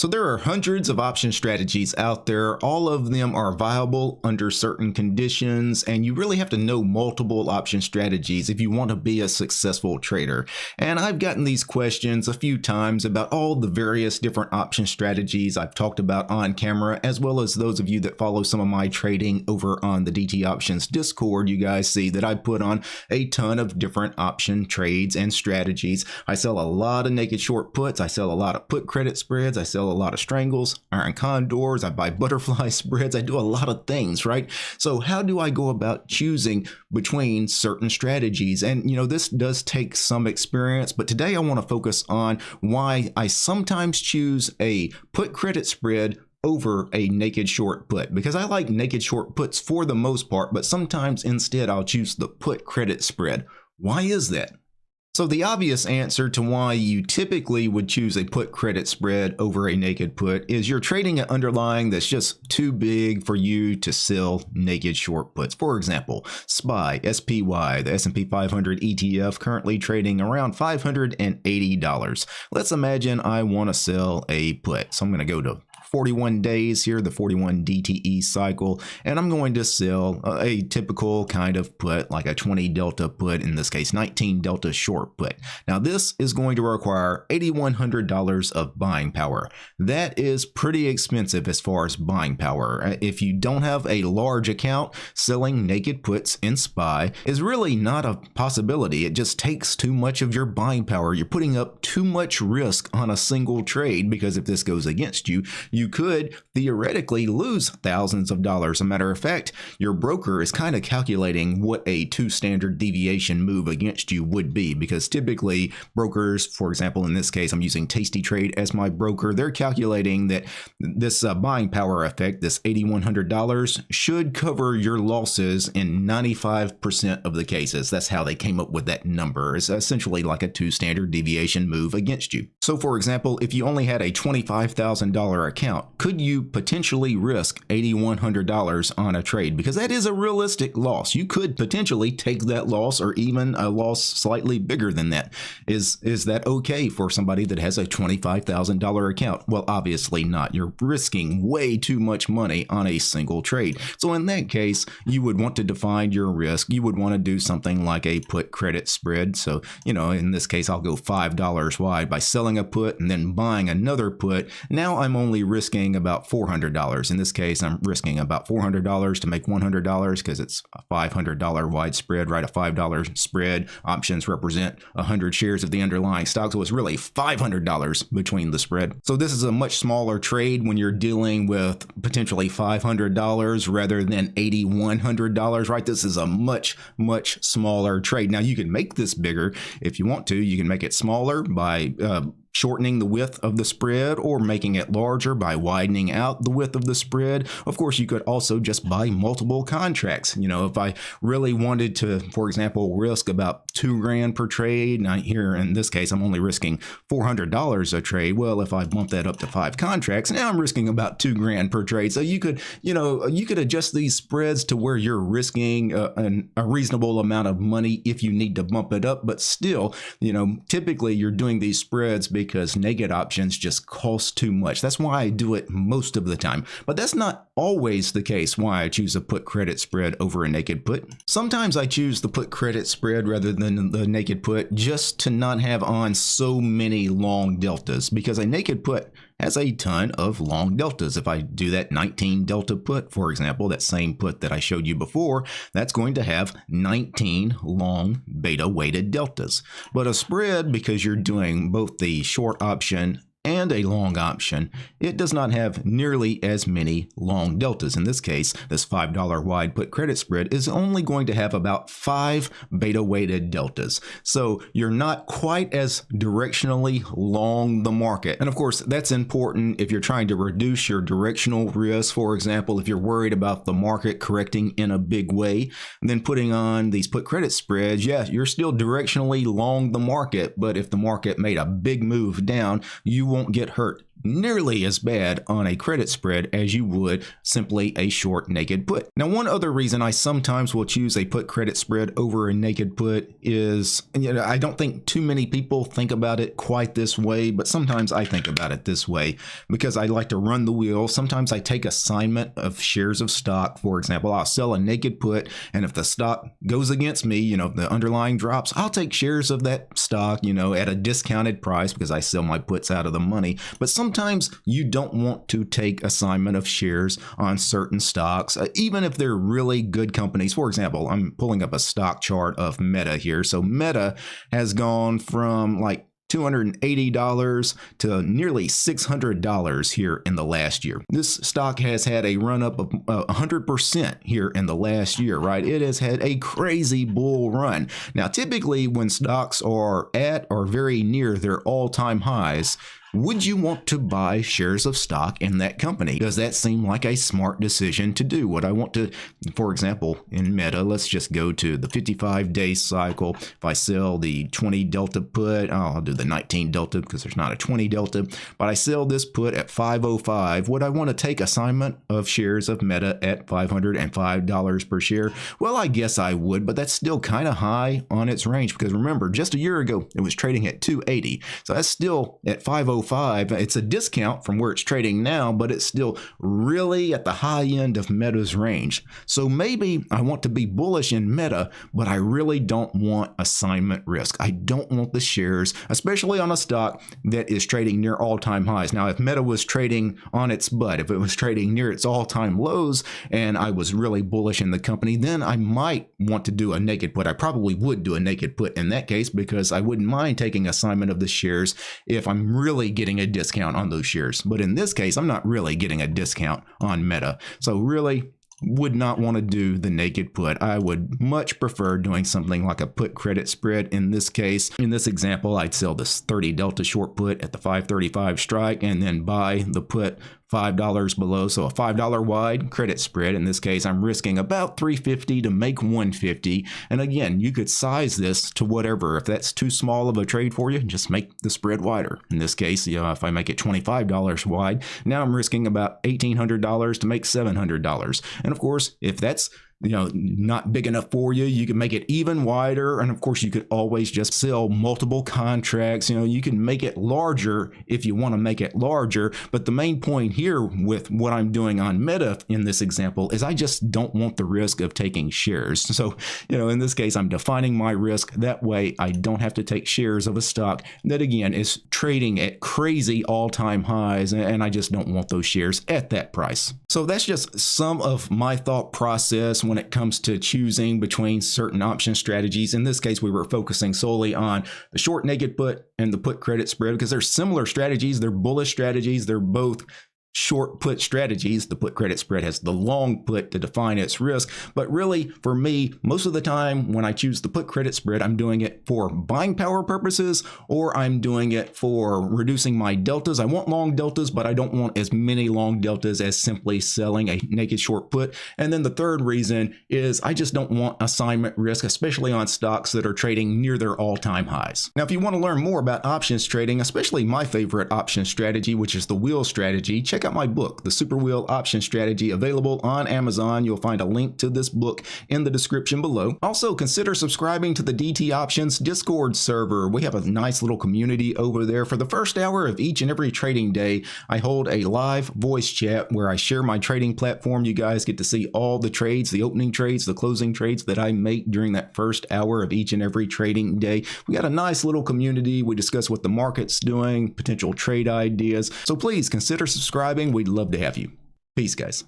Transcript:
So there are hundreds of option strategies out there. All of them are viable under certain conditions, and you really have to know multiple option strategies if you want to be a successful trader. And I've gotten these questions a few times about all the various different option strategies I've talked about on camera, as well as those of you that follow some of my trading over on the DT Options Discord. You guys see that I put on a ton of different option trades and strategies. I sell a lot of naked short puts. I sell a lot of put credit spreads. I sell a lot of strangles, iron condors, I buy butterfly spreads, I do a lot of things, right? So how do I go about choosing between certain strategies? And this does take some experience, but today I want to focus on why I sometimes choose a put credit spread over a naked short put, because I like naked short puts for the most part, but sometimes instead I'll choose the put credit spread. Why is that? So the obvious answer to why you typically would choose a put credit spread over a naked put is you're trading an underlying that's just too big for you to sell naked short puts. For example, SPY, the S&P 500 ETF, currently trading around $580. Let's imagine I want to sell a put. So I'm going to go to 41 days here, the 41 DTE cycle, and I'm going to sell a typical kind of put, like a 20 delta put, in this case 19 delta short put. Now this is going to require $8,100 of buying power. That is pretty expensive as far as buying power. If you don't have a large account, selling naked puts in SPY is really not a possibility. It just takes too much of your buying power. You're putting up too much risk on a single trade, because if this goes against you, you could theoretically lose thousands of dollars. As a matter of fact, your broker is kind of calculating what a 2 standard deviation move against you would be, because typically brokers, for example, in this case, I'm using TASTYTRADE as my broker, they're calculating that this buying power effect, this $8,100, should cover your losses in 95% of the cases. That's how they came up with that number. It's essentially like a 2 standard deviation move against you. So for example, if you only had a $25,000 account, could you potentially risk $8,100 on a trade? Because that is a realistic loss. You could potentially take that loss, or even a loss slightly bigger than that. Is that okay for somebody that has a $25,000 account? Well, obviously not. You're risking way too much money on a single trade. So in that case, you would want to define your risk. You would want to do something like a put credit spread. So, in this case, I'll go $5 wide by selling a put and then buying another put. Now I'm only risking about $400. In this case, I'm risking about $400 to make $100, because it's a $500 wide spread, right? A $5 spread. Options represent 100 shares of the underlying stock, so it's really $500 between the spread. So this is a much smaller trade when you're dealing with potentially $500 rather than $8,100, right? This is a much smaller trade. Now you can make this bigger if you want to. You can make it smaller by shortening the width of the spread, or making it larger by widening out the width of the spread. Of course, you could also just buy multiple contracts. If I really wanted to, for example, risk about $2,000 per trade, now here in this case, I'm only risking $400 a trade. Well, if I bump that up to 5 contracts, now I'm risking about $2,000 per trade. So you could adjust these spreads to where you're risking a reasonable amount of money if you need to bump it up. But still, typically you're doing these spreads because naked options just cost too much. That's why I do it most of the time. But that's not always the case why I choose a put credit spread over a naked put. Sometimes I choose the put credit spread rather than the naked put just to not have on so many long deltas, because a naked put has a ton of long deltas. If I do that 19 delta put, for example, that same put that I showed you before, that's going to have 19 long beta weighted deltas. But a spread, because you're doing both the short option and a long option, it does not have nearly as many long deltas. In this case, this $5 wide put credit spread is only going to have about 5 beta weighted deltas. So you're not quite as directionally long the market. And of course, that's important if you're trying to reduce your directional risk. For example, if you're worried about the market correcting in a big way, then putting on these put credit spreads, yeah, you're still directionally long the market, but if the market made a big move down, you won't get hurt nearly as bad on a credit spread as you would simply a short naked put. Now, one other reason I sometimes will choose a put credit spread over a naked put is, I don't think too many people think about it quite this way, but sometimes I think about it this way because I like to run the wheel. Sometimes I take assignment of shares of stock. For example, I'll sell a naked put, and if the stock goes against me, if the underlying drops, I'll take shares of that stock, at a discounted price because I sell my puts out of the money. But sometimes you don't want to take assignment of shares on certain stocks, even if they're really good companies. For example, I'm pulling up a stock chart of Meta here. So Meta has gone from like $280 to nearly $600 here in the last year. This stock has had a run up of 100% here in the last year, right? It has had a crazy bull run. Now, typically when stocks are at or very near their all-time highs, would you want to buy shares of stock in that company? Does that seem like a smart decision to do? Would I want to, for example, in Meta, let's just go to the 55-day cycle. If I sell the 20 delta put, I'll do the 19 delta because there's not a 20 delta, but I sell this put at 505. Would I want to take assignment of shares of Meta at $505 per share? Well, I guess I would, but that's still kind of high on its range because remember, just a year ago, it was trading at 280. So that's still at 505. It's a discount from where it's trading now, but it's still really at the high end of Meta's range. So maybe I want to be bullish in Meta, but I really don't want assignment risk. I don't want the shares, especially on a stock that is trading near all-time highs. Now, if Meta was trading on its butt, if it was trading near its all-time lows, and I was really bullish in the company, then I might want to do a naked put. I probably would do a naked put in that case because I wouldn't mind taking assignment of the shares if I'm really getting a discount on those shares. But in this case, I'm not really getting a discount on Meta. So really would not want to do the naked put. I would much prefer doing something like a put credit spread. In this case, in this example, I'd sell this 30 delta short put at the 535 strike and then buy the put $5 below, so a $5 wide credit spread. In this case, I'm risking about $350 to make $150. And again, you could size this to whatever. If that's too small of a trade for you, just make the spread wider. In this case, if I make it $25 wide, now I'm risking about $1,800 to make $700. And of course, if that's not big enough for you, you can make it even wider. And of course, you could always just sell multiple contracts. You can make it larger if you want to make it larger. But the main point here with what I'm doing on Meta in this example is I just don't want the risk of taking shares. So, in this case, I'm defining my risk. That way, I don't have to take shares of a stock that, again, is trading at crazy all-time highs. And I just don't want those shares at that price. So that's just some of my thought process when it comes to choosing between certain option strategies. In this case, we were focusing solely on the short naked put and the put credit spread because they're similar strategies. They're bullish strategies. They're both short put strategies. The put credit spread has the long put to define its risk. But really, for me, most of the time when I choose the put credit spread, I'm doing it for buying power purposes, or I'm doing it for reducing my deltas. I want long deltas, but I don't want as many long deltas as simply selling a naked short put. And then the third reason is I just don't want assignment risk, especially on stocks that are trading near their all-time highs. Now, if you want to learn more about options trading, especially my favorite option strategy, which is the wheel strategy, check out my book, The Super Wheel Option Strategy, available on Amazon. You'll find a link to this book in the description below. Also, consider subscribing to the DT Options Discord server. We have a nice little community over there. For the first hour of each and every trading day, I hold a live voice chat where I share my trading platform. You guys get to see all the trades, the opening trades, the closing trades that I make during that first hour of each and every trading day. We got a nice little community. We discuss what the market's doing, potential trade ideas. So please consider subscribing. We'd love to have you. Peace, guys.